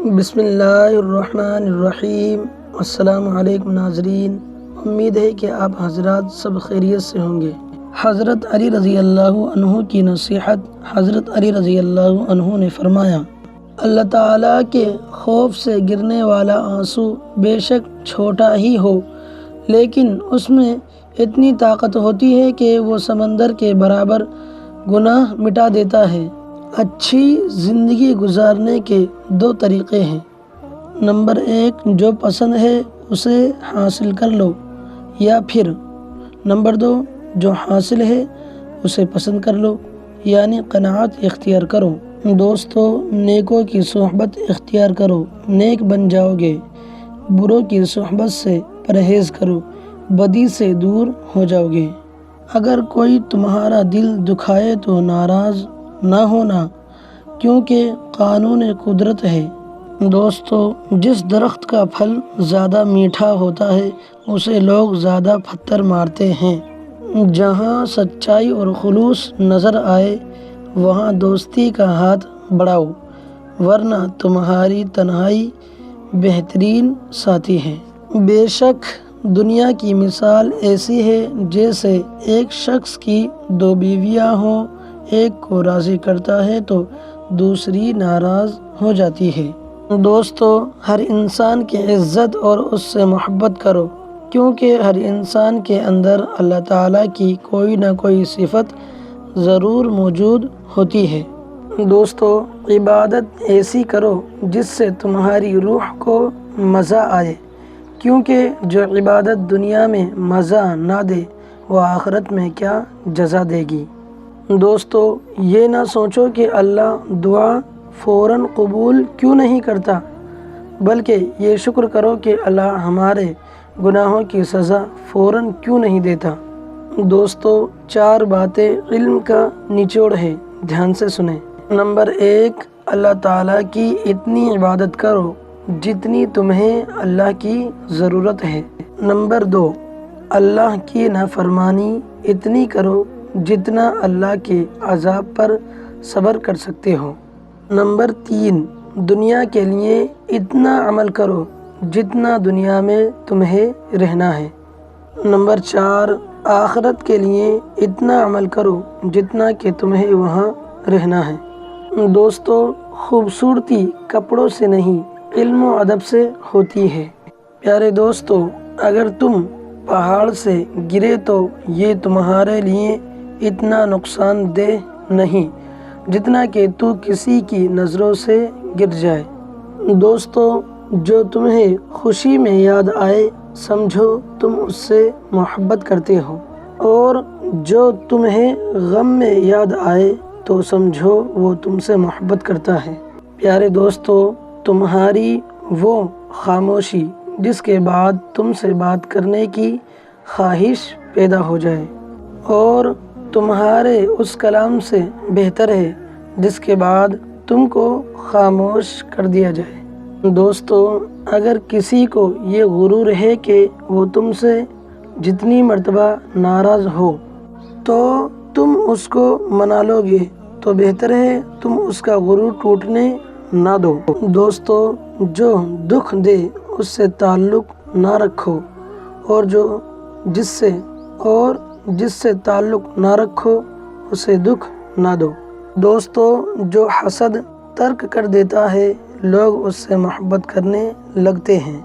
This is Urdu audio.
بسم اللہ الرحمن الرحیم۔ السلام علیکم ناظرین، امید ہے کہ آپ حضرات سب خیریت سے ہوں گے۔ حضرت علی رضی اللہ عنہ کی نصیحت۔ حضرت علی رضی اللہ عنہ نے فرمایا، اللہ تعالیٰ کے خوف سے گرنے والا آنسو بے شک چھوٹا ہی ہو لیکن اس میں اتنی طاقت ہوتی ہے کہ وہ سمندر کے برابر گناہ مٹا دیتا ہے۔ اچھی زندگی گزارنے کے دو طریقے ہیں۔ نمبر 1، جو پسند ہے اسے حاصل کر لو، یا پھر نمبر 2، جو حاصل ہے اسے پسند کر لو، یعنی قناعت اختیار کرو۔ دوستو، نیکوں کی صحبت اختیار کرو، نیک بن جاؤ گے۔ بروں کی صحبت سے پرہیز کرو، بدی سے دور ہو جاؤ گے۔ اگر کوئی تمہارا دل دکھائے تو ناراض نہ ہونا، کیونکہ قانون قدرت ہے۔ دوستو، جس درخت کا پھل زیادہ میٹھا ہوتا ہے اسے لوگ زیادہ پتھر مارتے ہیں۔ جہاں سچائی اور خلوص نظر آئے وہاں دوستی کا ہاتھ بڑھاؤ، ورنہ تمہاری تنہائی بہترین ساتھی ہے۔ بے شک دنیا کی مثال ایسی ہے جیسے ایک شخص کی دو بیویاں ہوں، ایک کو راضی کرتا ہے تو دوسری ناراض ہو جاتی ہے۔ دوستو، ہر انسان کی عزت اور اس سے محبت کرو، کیونکہ ہر انسان کے اندر اللہ تعالیٰ کی کوئی نہ کوئی صفت ضرور موجود ہوتی ہے۔ دوستو، عبادت ایسی کرو جس سے تمہاری روح کو مزہ آئے، کیونکہ جو عبادت دنیا میں مزہ نہ دے وہ آخرت میں کیا جزا دے گی۔ دوستو، یہ نہ سوچو کہ اللہ دعا فوراً قبول کیوں نہیں کرتا، بلکہ یہ شکر کرو کہ اللہ ہمارے گناہوں کی سزا فوراً کیوں نہیں دیتا۔ دوستو، 4 باتیں علم کا نچوڑ ہے، دھیان سے سنیں۔ نمبر 1، اللہ تعالیٰ کی اتنی عبادت کرو جتنی تمہیں اللہ کی ضرورت ہے۔ نمبر 2، اللہ کی نافرمانی اتنی کرو جتنا اللہ کے عذاب پر صبر کر سکتے ہو۔ نمبر 3، دنیا کے لیے اتنا عمل کرو جتنا دنیا میں تمہیں رہنا ہے۔ نمبر 4، آخرت کے لیے اتنا عمل کرو جتنا کہ تمہیں وہاں رہنا ہے۔ دوستو، خوبصورتی کپڑوں سے نہیں، علم و ادب سے ہوتی ہے۔ پیارے دوستو، اگر تم پہاڑ سے گرے تو یہ تمہارے لیے اتنا نقصان دہ نہیں جتنا کہ تو کسی کی نظروں سے گر جائے۔ دوستو، جو تمہیں خوشی میں یاد آئے سمجھو تم اس سے محبت کرتے ہو، اور جو تمہیں غم میں یاد آئے تو سمجھو وہ تم سے محبت کرتا ہے۔ پیارے دوستو، تمہاری وہ خاموشی جس کے بعد تم سے بات کرنے کی خواہش پیدا ہو جائے، اور تمہارے اس کلام سے بہتر ہے جس کے بعد تم کو خاموش کر دیا جائے۔ دوستو، اگر کسی کو یہ غرور ہے کہ وہ تم سے جتنی مرتبہ ناراض ہو تو تم اس کو منا لو گے تو بہتر ہے تم اس کا غرور ٹوٹنے نہ دو۔ دوستو، جو دکھ دے اس سے تعلق نہ رکھو، اور جس سے تعلق نہ رکھو اسے دکھ نہ دو۔ دوستو، جو حسد ترک کر دیتا ہے لوگ اس سے محبت کرنے لگتے ہیں۔